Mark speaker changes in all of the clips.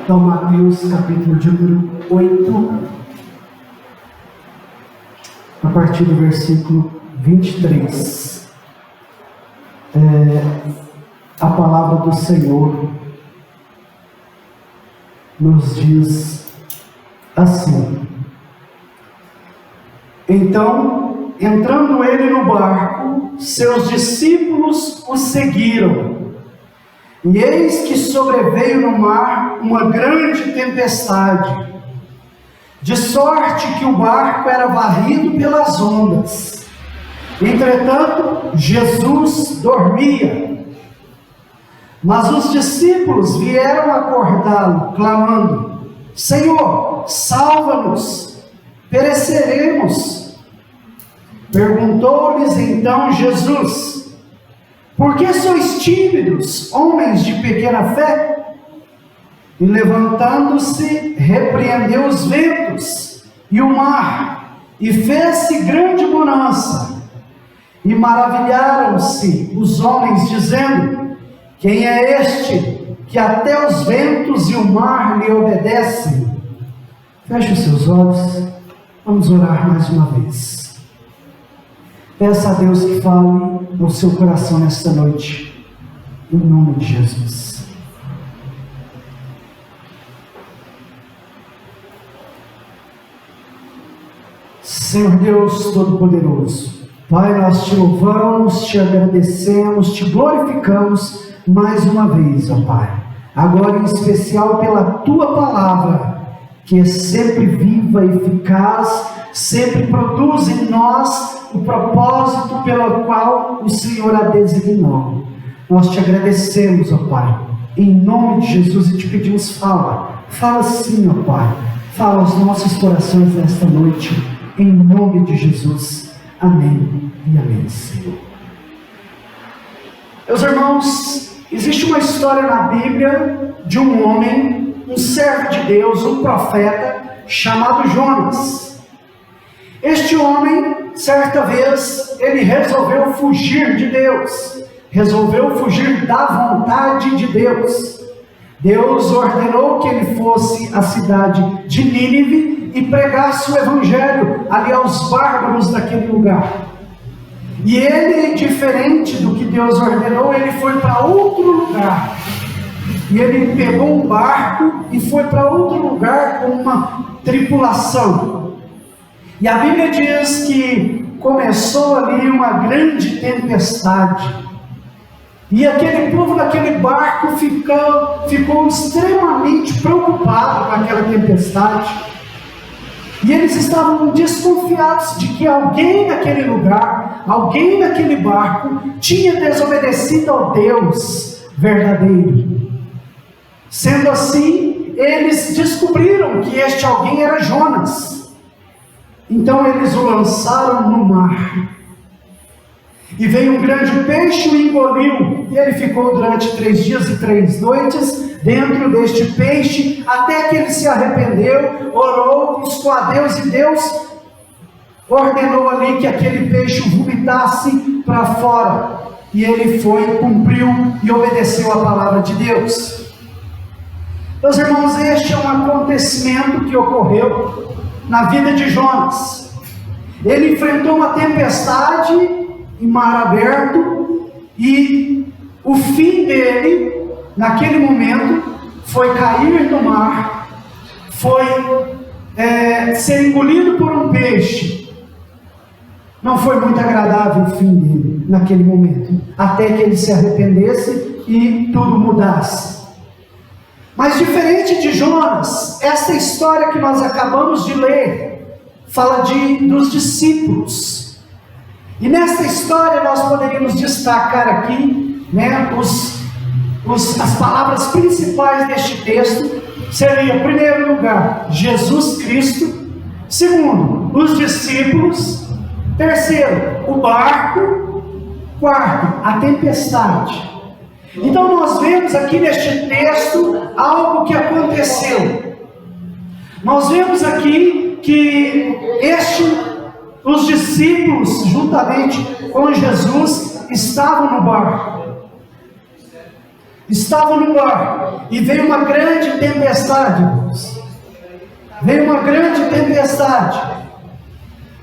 Speaker 1: Então, Mateus capítulo de número 8, a partir do versículo 23. A palavra do Senhor nos diz assim: Então, entrando ele no barco, seus discípulos o seguiram. E eis que sobreveio no mar uma grande tempestade, de sorte que o barco era varrido pelas ondas. Entretanto, Jesus dormia. Mas os discípulos vieram acordá-lo, clamando: Senhor, salva-nos, pereceremos. Perguntou-lhes então Jesus: Por que sois tímidos, homens de pequena fé? E levantando-se, repreendeu os ventos e o mar, e fez-se grande bonança. E maravilharam-se os homens, dizendo: Quem é este, que até os ventos e o mar lhe obedecem? Feche os seus olhos, vamos orar mais uma vez. Peça a Deus que fale no seu coração nesta noite, em nome de Jesus. Senhor Deus Todo-Poderoso, Pai, nós te louvamos, te agradecemos, te glorificamos mais uma vez, ó Pai. Agora em especial pela Tua Palavra, que é sempre viva e eficaz, sempre produz em nós o propósito pelo qual o Senhor a designou. Nós te agradecemos, ó Pai, em nome de Jesus, e te pedimos: fala sim, ó Pai, fala aos nossos corações nesta noite, em nome de Jesus. Amém e amém, Senhor. Meus irmãos, existe uma história na Bíblia de um homem, um servo de Deus, um profeta, chamado Jonas. Este homem, certa vez, ele resolveu fugir de Deus, resolveu fugir da vontade de Deus. Deus ordenou que ele fosse à cidade de Nínive e pregasse o evangelho ali aos bárbaros daquele lugar. E ele, diferente do que Deus ordenou, ele foi para outro lugar. E ele pegou um barco e foi para outro lugar com uma tripulação. E a Bíblia diz que começou ali uma grande tempestade. E aquele povo daquele barco ficou extremamente preocupado com aquela tempestade. E eles estavam desconfiados de que alguém naquele lugar, alguém naquele barco, tinha desobedecido ao Deus verdadeiro. Sendo assim, eles descobriram que este alguém era Jonas. Então eles o lançaram no mar. E veio um grande peixe e o engoliu. E ele ficou durante 3 dias e 3 noites dentro deste peixe, até que ele se arrependeu, orou, buscou a Deus, e Deus ordenou ali que aquele peixe o vomitasse para fora. E ele foi, cumpriu e obedeceu a palavra de Deus. Meus irmãos, este é um acontecimento que ocorreu na vida de Jonas. Ele enfrentou uma tempestade em mar aberto, e o fim dele, naquele momento, foi cair no mar, foi ser engolido por um peixe. Não foi muito agradável o fim dele, naquele momento, até que ele se arrependesse e tudo mudasse. Mas diferente de Jonas, esta história que nós acabamos de ler, fala dos discípulos. E nesta história nós poderíamos destacar aqui, as palavras principais deste texto seria, em primeiro lugar, Jesus Cristo; segundo, os discípulos; terceiro, o barco; quarto, a tempestade. Então nós vemos aqui neste texto algo que aconteceu. Nós vemos aqui que os discípulos, juntamente com Jesus, estavam no barco. estavam no barco e veio uma grande tempestade, irmãos. Veio uma grande tempestade.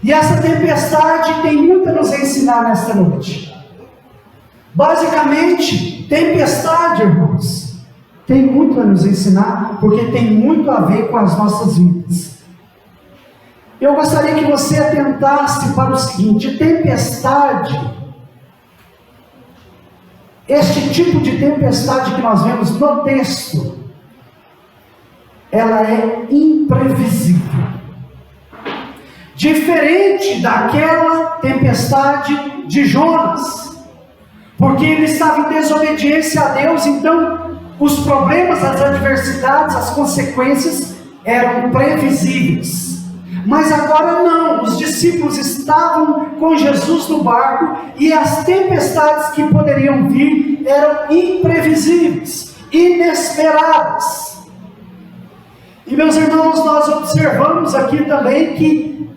Speaker 1: E essa tempestade tem muito a nos ensinar nesta noite. Basicamente, tempestade, irmãos, tem muito a nos ensinar, porque tem muito a ver com as nossas vidas. Eu gostaria que você atentasse para o seguinte: tempestade, este tipo de tempestade que nós vemos no texto, ela é imprevisível. Diferente daquela tempestade de Jonas, porque ele estava em desobediência a Deus, então os problemas, as adversidades, as consequências eram previsíveis. Mas agora não, os discípulos estavam com Jesus no barco e as tempestades que poderiam vir eram imprevisíveis, inesperadas. E meus irmãos, nós observamos aqui também que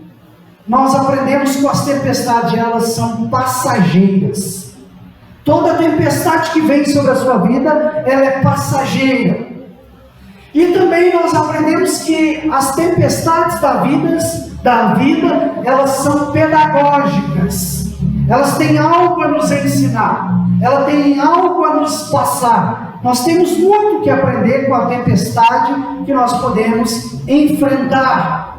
Speaker 1: nós aprendemos com as tempestades, elas são passageiras. Toda tempestade que vem sobre a sua vida, ela é passageira. E também nós aprendemos que as tempestades da vida, elas são pedagógicas. Elas têm algo a nos ensinar. Elas têm algo a nos passar. Nós temos muito que aprender com a tempestade que nós podemos enfrentar.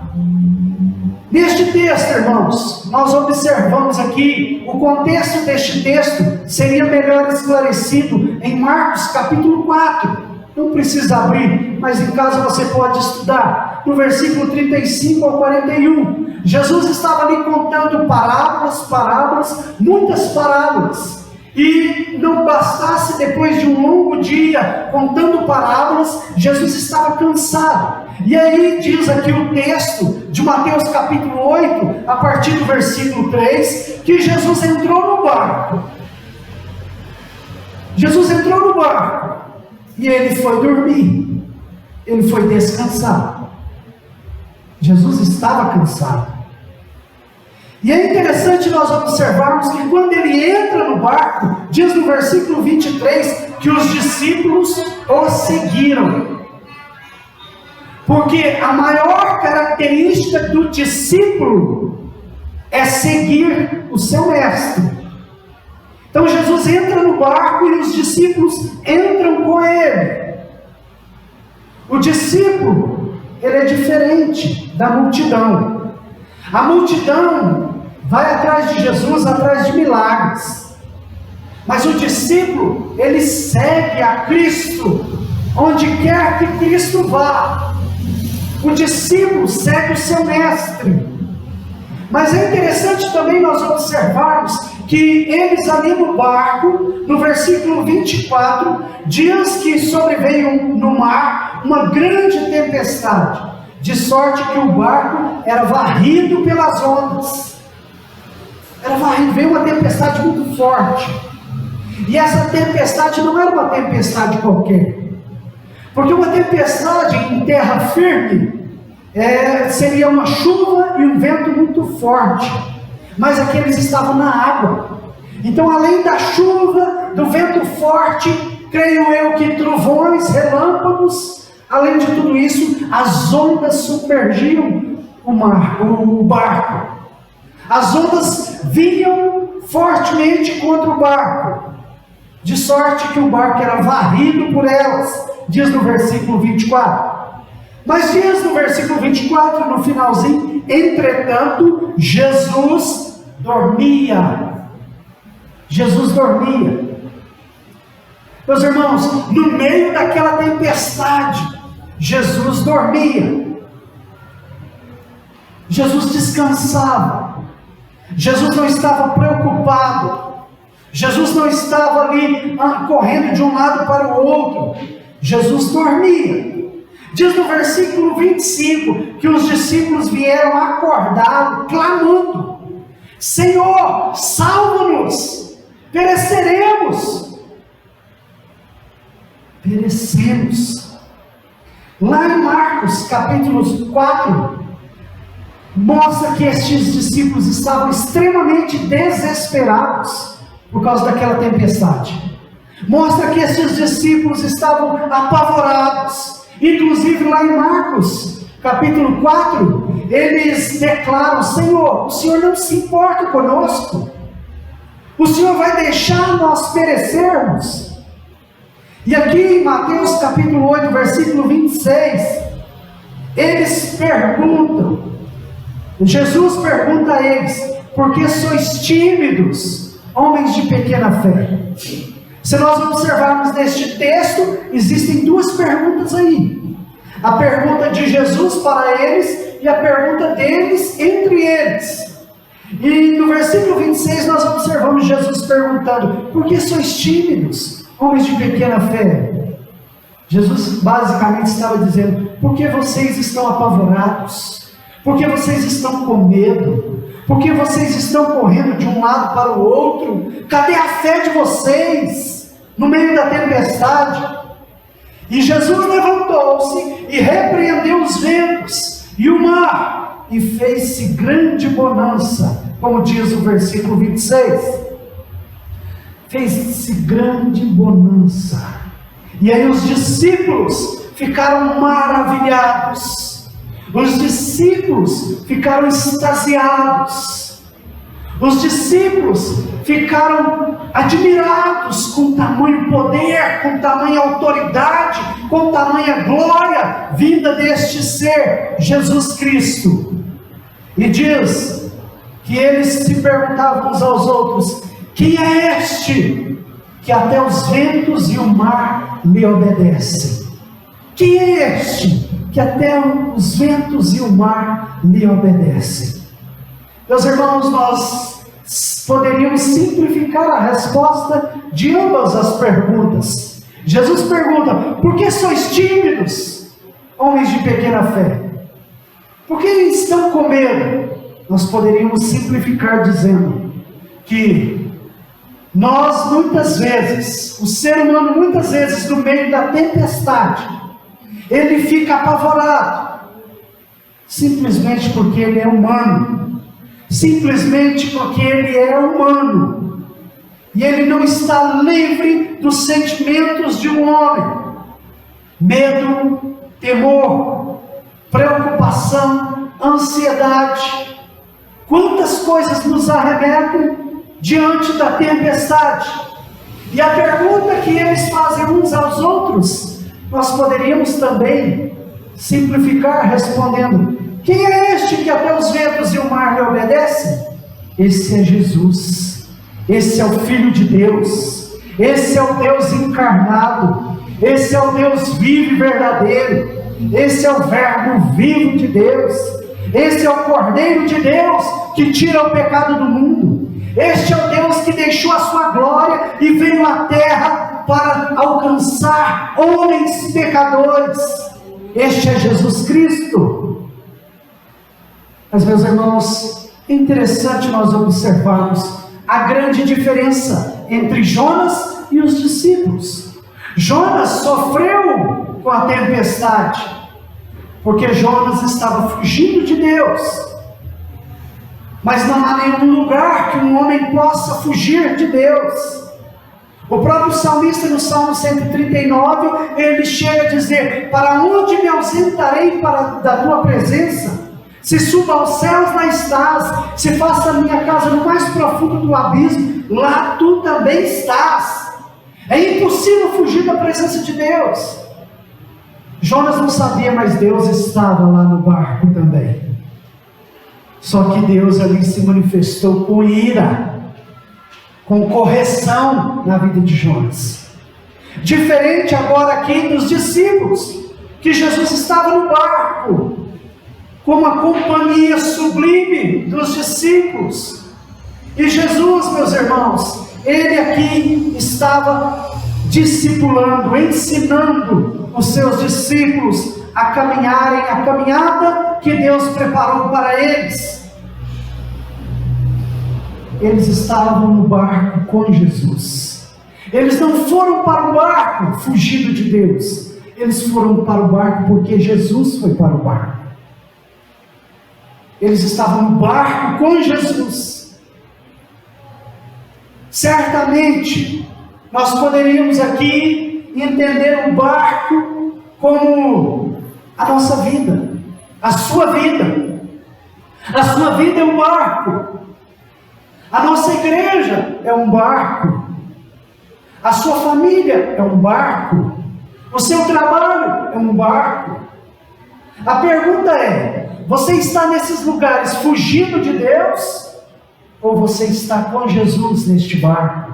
Speaker 1: Neste texto, irmãos, nós observamos aqui, o contexto deste texto seria melhor esclarecido em Marcos capítulo 4. Não precisa abrir, mas em casa você pode estudar. No versículo 35 ao 41, Jesus estava ali contando parábolas, muitas parábolas. E não bastasse, depois de um longo dia contando parábolas, Jesus estava cansado. E aí diz aqui o texto de Mateus capítulo 8, a partir do versículo 3, que Jesus entrou no barco. Jesus entrou no barco. E ele foi dormir, ele foi descansar. Jesus estava cansado. E é interessante nós observarmos que quando ele entra no barco, diz no versículo 23, que os discípulos o seguiram. Porque a maior característica do discípulo é seguir o seu mestre. Então Jesus entra no barco e os discípulos entram com ele. O discípulo, ele é diferente da multidão. A multidão vai atrás de Jesus, atrás de milagres. Mas o discípulo, ele segue a Cristo, onde quer que Cristo vá. O discípulo segue o seu mestre. Mas é interessante também nós observarmos que eles ali no barco, no versículo 24, diz que sobreveio no mar uma grande tempestade, de sorte que o barco era varrido pelas ondas. Era varrido, veio uma tempestade muito forte. E essa tempestade não era uma tempestade qualquer, porque uma tempestade em terra firme seria uma chuva e um vento muito forte, mas aqui eles estavam na água. Então, além da chuva, do vento forte, creio eu que trovões, relâmpagos, além de tudo isso, as ondas submergiam o barco. As ondas vinham fortemente contra o barco, de sorte que o barco era varrido por elas, diz no versículo 24. Mas diz no versículo 24, no finalzinho, entretanto, Jesus dormia. Jesus dormia. Meus irmãos, no meio daquela tempestade, Jesus dormia. Jesus descansava. Jesus não estava preocupado. Jesus não estava ali correndo de um lado para o outro. Jesus dormia. Diz no versículo 25 que os discípulos vieram acordados, clamando: Senhor, salva-nos, pereceremos. Perecemos. Lá em Marcos capítulo 4, mostra que estes discípulos estavam extremamente desesperados por causa daquela tempestade. Mostra que esses discípulos estavam apavorados. Inclusive lá em Marcos, capítulo 4, eles declaram: Senhor, o Senhor não se importa conosco? O Senhor vai deixar nós perecermos? E aqui em Mateus capítulo 8, versículo 26, eles perguntam, Jesus pergunta a eles: por que sois tímidos, homens de pequena fé? Se nós observarmos neste texto, existem duas perguntas aí. A pergunta de Jesus para eles e a pergunta deles entre eles. E no versículo 26 nós observamos Jesus perguntando: por que sois tímidos, homens de pequena fé? Jesus basicamente estava dizendo: por que vocês estão apavorados? Por que vocês estão com medo? Por que vocês estão correndo de um lado para o outro? Cadê a fé de vocês no meio da tempestade? E Jesus levantou-se e repreendeu os ventos e o mar, e fez-se grande bonança, como diz o versículo 26. Fez-se grande bonança. E aí os discípulos ficaram maravilhados. Os discípulos ficaram extasiados. Os discípulos ficaram admirados com tamanho poder, com tamanha autoridade, com tamanha glória vinda deste ser, Jesus Cristo. E diz que eles se perguntavam uns aos outros: quem é este que até os ventos e o mar lhe obedecem? Quem é este que até os ventos e o mar lhe obedecem? Meus irmãos, nós poderíamos simplificar a resposta de ambas as perguntas. Jesus pergunta: por que sois tímidos, homens de pequena fé? Por que estão com medo? Nós poderíamos simplificar dizendo que nós muitas vezes, o ser humano muitas vezes, no meio da tempestade, ele fica apavorado, simplesmente porque ele é humano, simplesmente porque ele é humano, e ele não está livre dos sentimentos de um homem: medo, temor, preocupação, ansiedade. Quantas coisas nos arremetem diante da tempestade? E a pergunta que eles fazem uns aos outros, nós poderíamos também simplificar respondendo: quem é este que até os ventos e o mar lhe obedecem? Esse é Jesus. Esse é o Filho de Deus. Esse é o Deus encarnado. Esse é o Deus vivo e verdadeiro. Esse é o Verbo vivo de Deus. Esse é o Cordeiro de Deus que tira o pecado do mundo. Este é o Deus que deixou a sua glória e veio à terra para alcançar homens pecadores. Este é Jesus Cristo. Mas, meus irmãos, é interessante nós observarmos a grande diferença entre Jonas e os discípulos. Jonas sofreu com a tempestade, porque Jonas estava fugindo de Deus. Mas não há nenhum lugar que um homem possa fugir de Deus. O próprio salmista, no Salmo 139, ele chega a dizer: para onde me ausentarei da tua presença? Se suba aos céus, lá estás. Se faça a minha casa no mais profundo do abismo, lá tu também estás. É impossível fugir da presença de Deus. Jonas não sabia, mas Deus estava lá no barco também. Só que Deus ali se manifestou com ira, com correção na vida de Jonas. Diferente agora aqui dos discípulos, que Jesus estava no barco, como a companhia sublime dos discípulos. E Jesus, meus irmãos, ele aqui estava discipulando, ensinando os seus discípulos a caminharem a caminhada que Deus preparou para eles. Eles estavam no barco com Jesus. Eles não foram para o barco fugindo de Deus. Eles foram para o barco porque Jesus foi para o barco. Eles estavam no barco com Jesus. Certamente, Nós poderíamos aqui entender o barco como a nossa vida, a sua vida. A sua vida é um barco. A nossa igreja é um barco. A sua família é um barco. O seu trabalho é um barco. A pergunta é: você está nesses lugares fugindo de Deus? Ou você está com Jesus neste barco?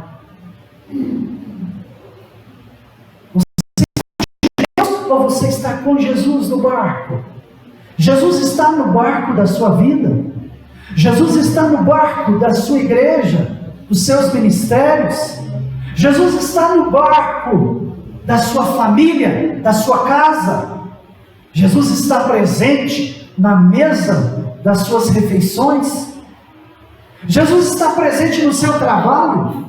Speaker 1: Ou você está com Jesus no barco? Jesus está no barco da sua vida? Jesus está no barco da sua igreja, dos seus ministérios? Jesus está no barco da sua família, da sua casa? Jesus está presente na mesa das suas refeições? Jesus está presente no seu trabalho?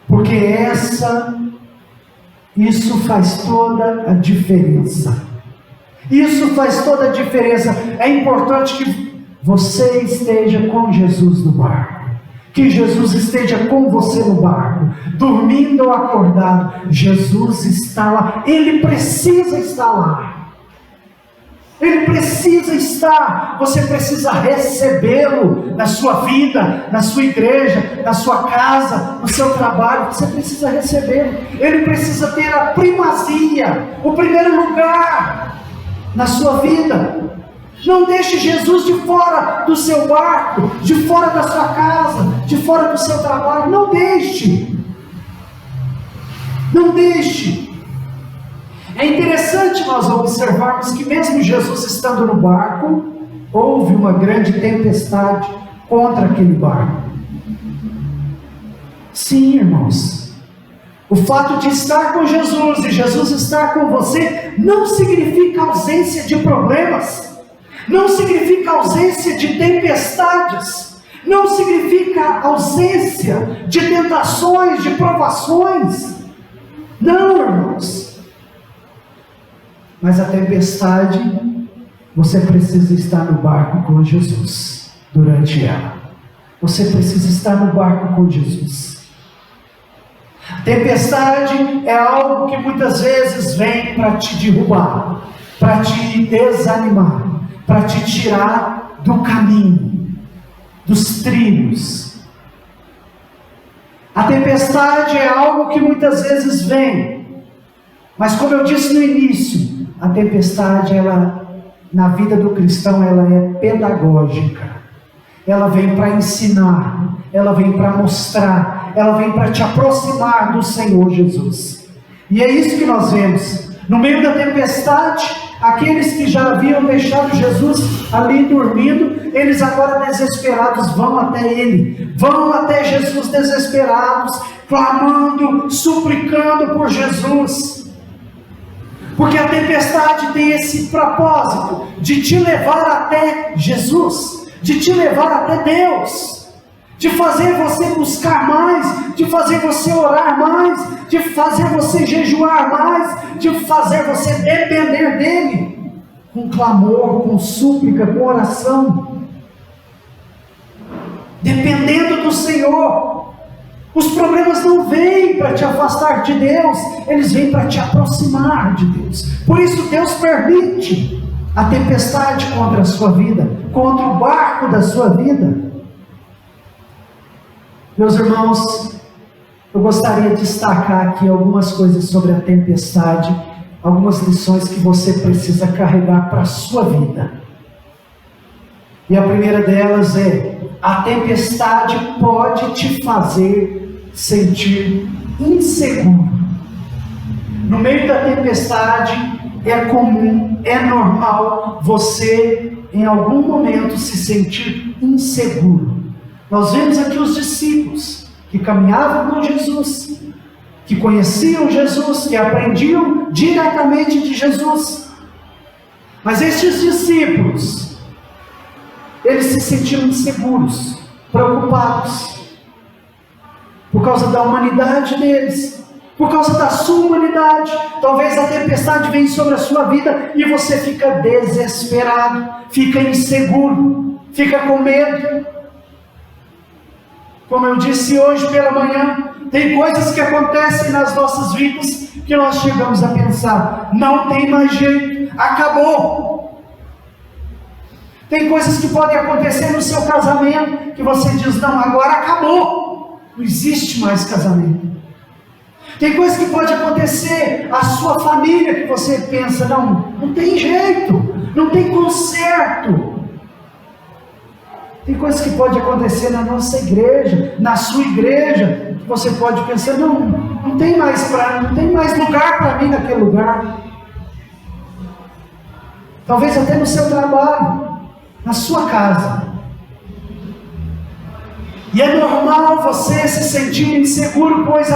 Speaker 1: Porque isso faz toda a diferença. Isso faz toda a diferença. É importante que você esteja com Jesus no barco. Que Jesus esteja com você no barco. Dormindo ou acordado, Jesus está lá. Ele precisa estar lá. Ele precisa estar. Você precisa recebê-lo na sua vida, na sua igreja, na sua casa, no seu trabalho. Você precisa recebê-lo. Ele precisa ter a primazia, o primeiro lugar na sua vida. Não deixe Jesus de fora do seu barco, de fora da sua casa, de fora do seu trabalho. Não deixe. Não deixe. É interessante nós observarmos que mesmo Jesus estando no barco, houve uma grande tempestade contra aquele barco. Sim, irmãos, o fato de estar com Jesus e Jesus estar com você não significa ausência de problemas, não significa ausência de tempestades, não significa ausência de tentações, de provações. Não, irmãos. Mas a tempestade, você precisa estar no barco com Jesus durante ela. Você precisa estar no barco com Jesus. A tempestade é algo que muitas vezes vem para te derrubar, para te desanimar, para te tirar do caminho, dos trilhos. A tempestade é algo que muitas vezes vem, mas como eu disse no início, a tempestade, na vida do cristão, ela é pedagógica. Ela vem para ensinar, ela vem para mostrar, ela vem para te aproximar do Senhor Jesus. E é isso que nós vemos. No meio da tempestade, aqueles que já haviam deixado Jesus ali dormindo, eles agora desesperados vão até Ele, vão até Jesus desesperados, clamando, suplicando por Jesus. Porque a tempestade tem esse propósito de te levar até Jesus, de te levar até Deus, de fazer você buscar mais, de fazer você orar mais, de fazer você jejuar mais, de fazer você depender dEle, com clamor, com súplica, com oração, dependendo do Senhor. Os problemas não vêm para te afastar de Deus, eles vêm para te aproximar de Deus. Por isso Deus permite a tempestade contra a sua vida, contra o barco da sua vida. Meus irmãos, eu gostaria de destacar aqui algumas coisas sobre a tempestade, algumas lições que você precisa carregar para a sua vida. E a primeira delas é: a tempestade pode te fazer sentir inseguro. No meio da tempestade, é comum, é normal você, em algum momento, se sentir inseguro. Nós vemos aqui os discípulos que caminhavam com Jesus, que conheciam Jesus, que aprendiam diretamente de Jesus. Mas estes discípulos, eles se sentiam inseguros, preocupados, por causa da humanidade deles, por causa da sua humanidade. Talvez a tempestade venha sobre a sua vida e você fica desesperado, fica inseguro, fica com medo. Como eu disse hoje pela manhã, tem coisas que acontecem nas nossas vidas que nós chegamos a pensar: não tem mais jeito, acabou. Tem coisas que podem acontecer no seu casamento que você diz: não, agora acabou, não existe mais casamento. Tem coisas que pode acontecer à sua família que você pensa: não tem jeito, não tem conserto. Tem coisas que pode acontecer na nossa igreja, na sua igreja, que você pode pensar: não tem mais lugar para mim naquele lugar. Talvez até no seu trabalho, na sua casa. E é normal você se sentir inseguro, pois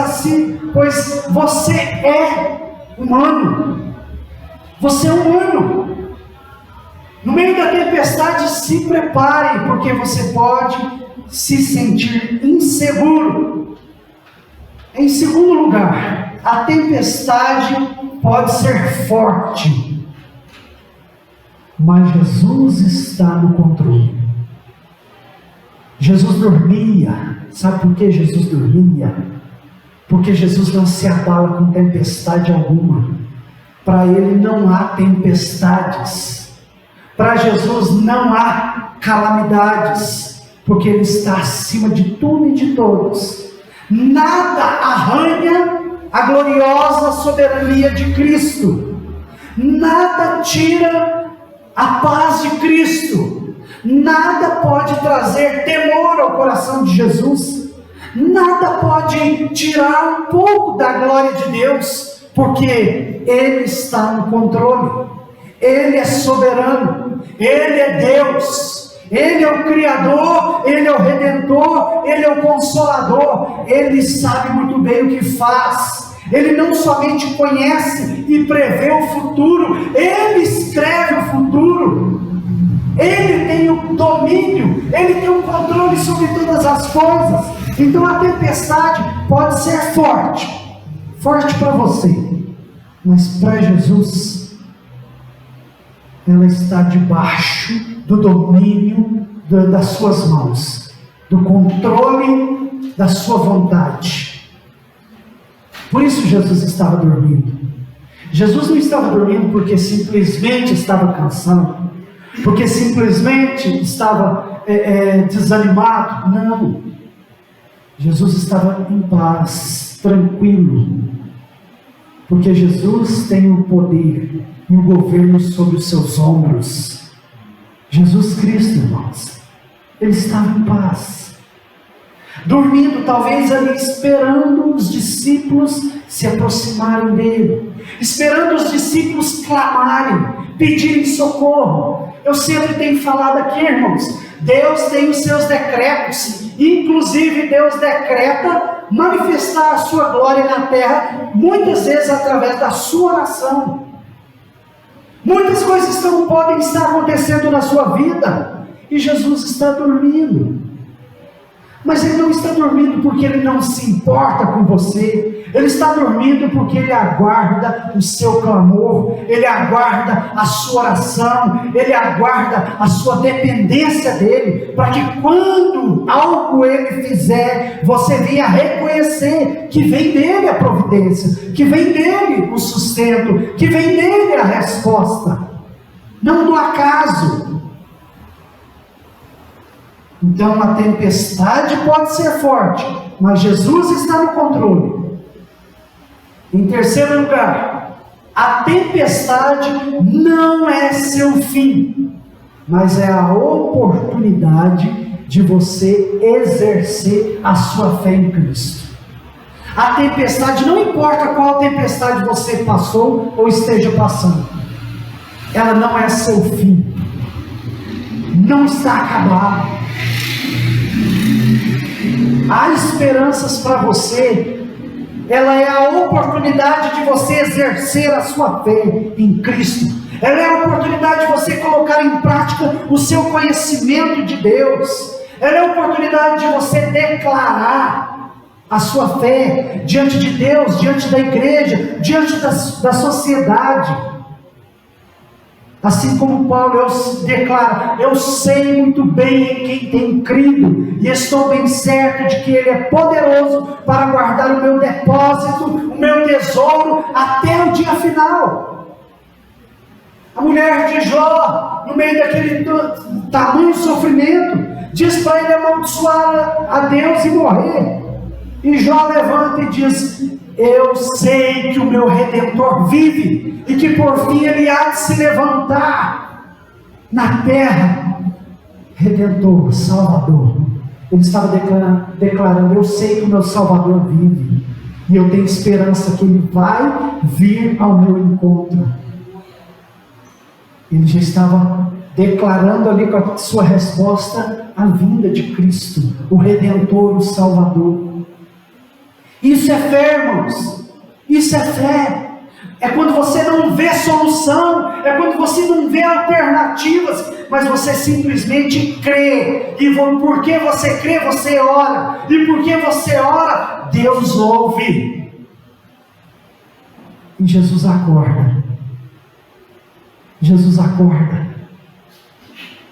Speaker 1: você é humano. Você é humano. No meio da tempestade, se prepare, porque você pode se sentir inseguro. Em segundo lugar, a tempestade pode ser forte, mas Jesus está no controle. Jesus dormia. Sabe por que Jesus dormia? Porque Jesus não se abala com tempestade alguma. Para Ele não há tempestades. Para Jesus não há calamidades, porque Ele está acima de tudo e de todos. Nada arranha a gloriosa soberania de Cristo. Nada tira a paz de Cristo. Nada pode trazer temor ao coração de Jesus. Nada pode tirar um pouco da glória de Deus, porque Ele está no controle. Ele é soberano, Ele é Deus, Ele é o Criador, Ele é o Redentor, Ele é o Consolador. Ele sabe muito bem o que faz. Ele não somente conhece e prevê o futuro, Ele escreve o futuro. Ele tem o domínio, Ele tem o controle sobre todas as coisas. Então a tempestade pode ser forte para você, mas para Jesus ela está debaixo do domínio das suas mãos, do controle da sua vontade. Por isso Jesus estava dormindo. Jesus não estava dormindo porque simplesmente estava cansado, porque simplesmente estava desanimado. Não. Jesus estava em paz, tranquilo, porque Jesus tem o poder e o governo sobre os seus ombros. Jesus Cristo, irmãos, Ele estava em paz, dormindo, talvez ali esperando os discípulos se aproximarem dele, esperando os discípulos clamarem, pedirem socorro. Eu sempre tenho falado aqui, irmãos, Deus tem os seus decretos, inclusive Deus decreta manifestar a sua glória na terra, muitas vezes através da sua oração. Muitas coisas não podem estar acontecendo na sua vida, e Jesus está dormindo. Mas Ele não está dormindo porque Ele não se importa com você. Ele está dormindo porque Ele aguarda o seu clamor, Ele aguarda a sua oração, Ele aguarda a sua dependência dEle, para que quando algo Ele fizer, você venha reconhecer que vem dEle a providência, que vem dEle o sustento, que vem dEle a resposta, não do acaso. Então a tempestade pode ser forte, mas Jesus está no controle. Em terceiro lugar, a tempestade não é seu fim, mas é a oportunidade de você exercer a sua fé em Cristo. A tempestade, não importa qual tempestade você passou ou esteja passando, ela não é seu fim, não está acabado. Há esperanças para você. Ela é a oportunidade de você exercer a sua fé em Cristo. Ela é a oportunidade de você colocar em prática o seu conhecimento de Deus. Ela é a oportunidade de você declarar a sua fé diante de Deus, diante da igreja, diante da sociedade. Assim como Paulo, eu declaro, eu sei muito bem em quem tenho crido, e estou bem certo de que Ele é poderoso para guardar o meu depósito, o meu tesouro, até o dia final. A mulher de Jó, no meio daquele tamanho sofrimento, diz para ele amaldiçoar a Deus e morrer. E Jó levanta e diz: eu sei que o meu Redentor vive, e que por fim Ele há de se levantar na terra. Redentor, Salvador. Ele estava declarando: eu sei que o meu Salvador vive, e eu tenho esperança que Ele vai vir ao meu encontro. Ele já estava declarando ali com a sua resposta a vinda de Cristo, o Redentor, o Salvador. Isso é fé, irmãos. Isso é fé. É quando você não vê solução, é quando você não vê alternativas, mas você simplesmente crê. E porque você crê, você ora. E porque você ora, Deus ouve. E Jesus acorda. Jesus acorda.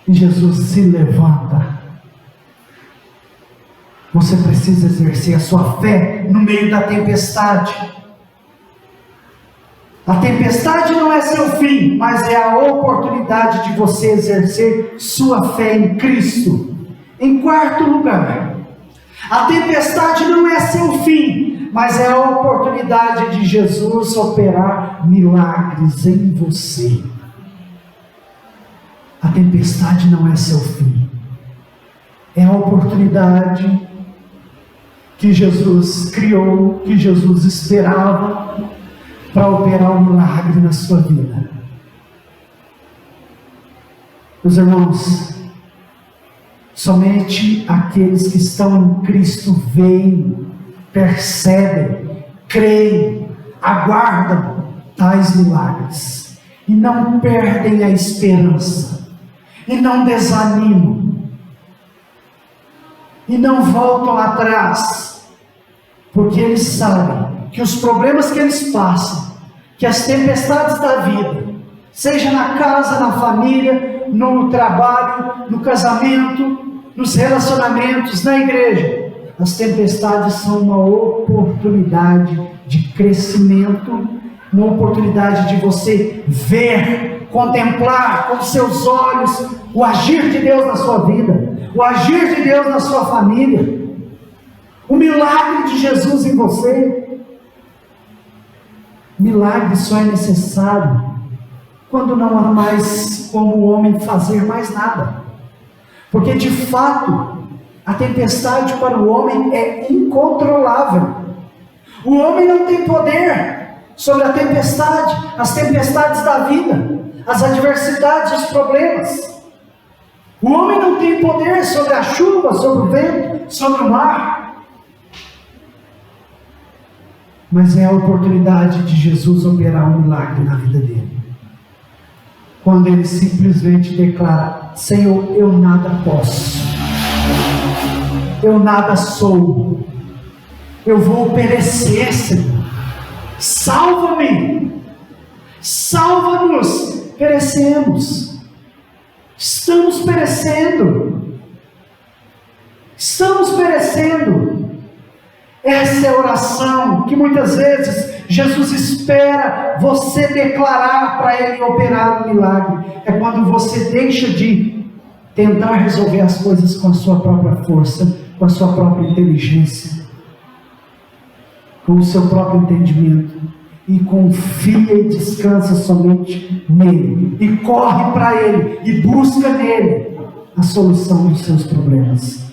Speaker 1: E Jesus se levanta. Você precisa exercer a sua fé no meio da tempestade. A tempestade não é seu fim, mas é a oportunidade de você exercer sua fé em Cristo. Em quarto lugar, a tempestade não é seu fim, mas é a oportunidade de Jesus operar milagres em você. A tempestade não é seu fim, é a oportunidade que Jesus criou, que Jesus esperava para operar um milagre na sua vida. Meus irmãos, somente aqueles que estão em Cristo veem, percebem, creem, aguardam tais milagres e não perdem a esperança, e não desanimam, e não voltam atrás, porque eles sabem que os problemas que eles passam, que as tempestades da vida, seja na casa, na família, no trabalho, no casamento, nos relacionamentos, na igreja, as tempestades são uma oportunidade de crescimento, uma oportunidade de você ver, contemplar com seus olhos o agir de Deus na sua vida, o agir de Deus na sua família, o milagre de Jesus em você. Milagre só é necessário quando não há mais como o homem fazer mais nada, porque de fato a tempestade para o homem é incontrolável. O homem não tem poder sobre a tempestade, as tempestades da vida, as adversidades, os problemas. O homem não tem poder sobre a chuva, sobre o vento, sobre o mar. Mas é a oportunidade de Jesus operar um milagre na vida dele. Quando ele simplesmente declara: Senhor, eu nada posso, eu nada sou, eu vou perecer, Senhor. Salva-me, salva-nos, perecemos, estamos perecendo, estamos perecendo. Essa é a oração que muitas vezes Jesus espera você declarar para Ele operar um milagre. É quando você deixa de tentar resolver as coisas com a sua própria força, com a sua própria inteligência, com o seu próprio entendimento, e confia e descansa somente nele, e corre para Ele, e busca nele a solução dos seus problemas.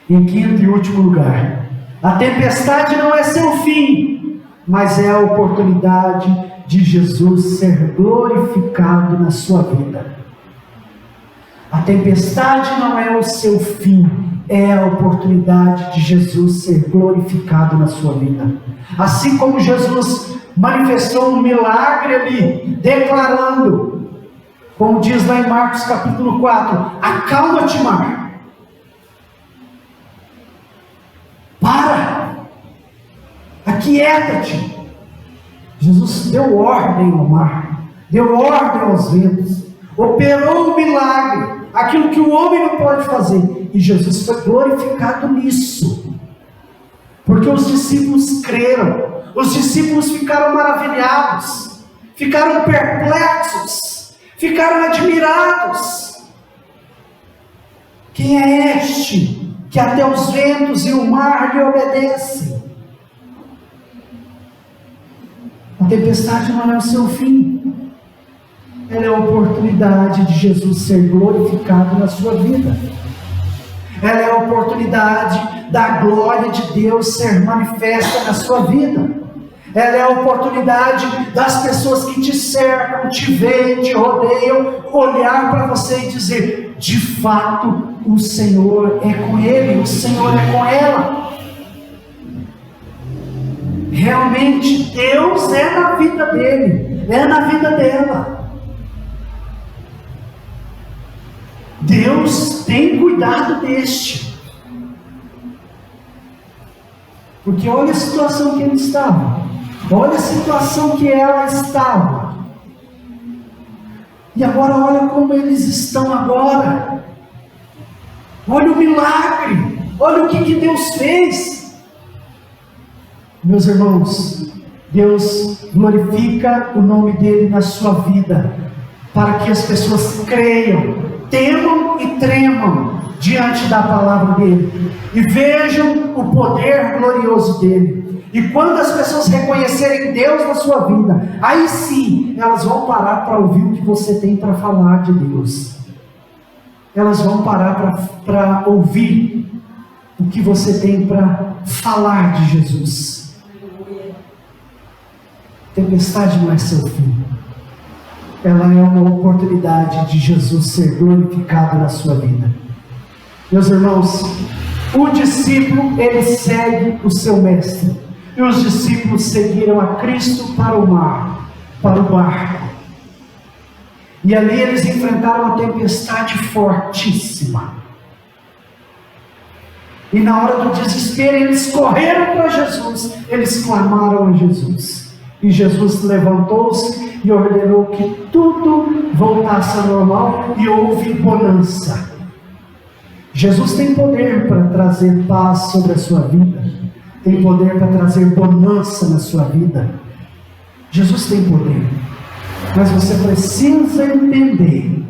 Speaker 1: Em quinto e último lugar, a tempestade não é seu fim, mas é a oportunidade de Jesus ser glorificado na sua vida. A tempestade não é o seu fim, é a oportunidade de Jesus ser glorificado na sua vida. Assim como Jesus manifestou um milagre ali, declarando, como diz lá em Marcos capítulo 4, acalma-te, mar. Para, aquieta-te. Jesus deu ordem ao mar, deu ordem aos ventos, operou o milagre, aquilo que o homem não pode fazer. E Jesus foi glorificado nisso, porque os discípulos creram, os discípulos ficaram maravilhados, ficaram perplexos, ficaram admirados. Quem é este que até os ventos e o mar lhe obedecem? A tempestade não é o seu fim, ela é a oportunidade de Jesus ser glorificado na sua vida. Ela é a oportunidade da glória de Deus ser manifesta na sua vida. Ela é a oportunidade das pessoas que te cercam, te veem, te rodeiam, olhar para você e dizer: de fato, o Senhor é com ele, o Senhor é com ela. Realmente, Deus é na vida dele, é na vida dela. Deus tem cuidado deste. Porque olha a situação que ele estava, olha a situação que ela estava. E agora olha como eles estão agora. Olha o milagre, olha o que Deus fez. Meus irmãos, Deus glorifica o nome dele na sua vida, para que as pessoas creiam, temam e tremam diante da palavra dele, e vejam o poder glorioso dele. E quando as pessoas reconhecerem Deus na sua vida, aí sim, elas vão parar para ouvir o que você tem para falar de Deus. Elas vão parar para ouvir o que você tem para falar de Jesus. Tempestade não é seu fim. Ela é uma oportunidade de Jesus ser glorificado na sua vida. Meus irmãos, o discípulo, ele segue o seu mestre. E os discípulos seguiram a Cristo para o mar, para o barco. E ali eles enfrentaram uma tempestade fortíssima. E na hora do desespero, eles correram para Jesus, eles clamaram a Jesus. E Jesus levantou-se e ordenou que tudo voltasse ao normal, e houve bonança. Jesus tem poder para trazer paz sobre a sua vida, tem poder para trazer bonança na sua vida. Jesus tem poder, mas você precisa entender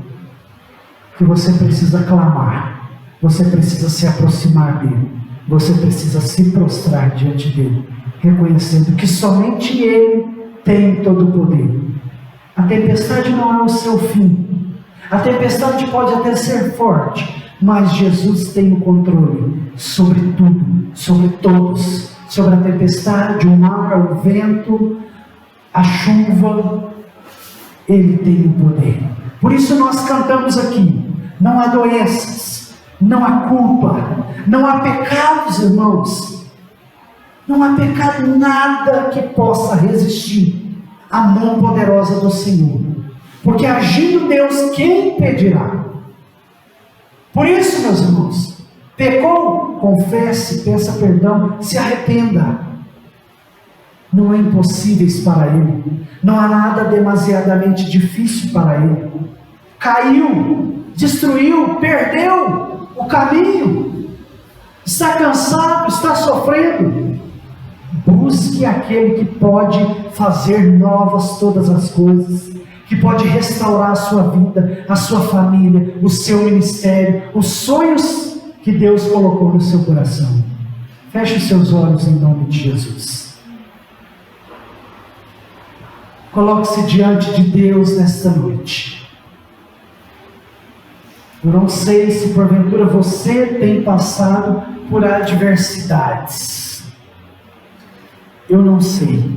Speaker 1: que você precisa clamar, você precisa se aproximar dele, você precisa se prostrar diante dele, reconhecendo que somente ele tem todo o poder. A tempestade não é o seu fim. A tempestade pode até ser forte, mas Jesus tem o controle sobre tudo, sobre todos, sobre a tempestade, o mar, o vento, a chuva. Ele tem o poder. Por isso nós cantamos aqui: não há doenças, não há culpa, não há pecados, irmãos. Não há pecado, nada que possa resistir à mão poderosa do Senhor. Porque agindo Deus, quem impedirá? Por isso, meus irmãos, pecou, confesse, peça perdão, se arrependa. Não há impossíveis para Ele, não há nada demasiadamente difícil para Ele. Caiu, destruiu, perdeu o caminho, está cansado, está sofrendo. Busque aquele que pode fazer novas todas as coisas, que pode restaurar a sua vida, a sua família, o seu ministério, os sonhos que Deus colocou no seu coração. Feche os seus olhos em nome de Jesus. Coloque-se diante de Deus nesta noite. Eu não sei se porventura você tem passado por adversidades. Eu não sei.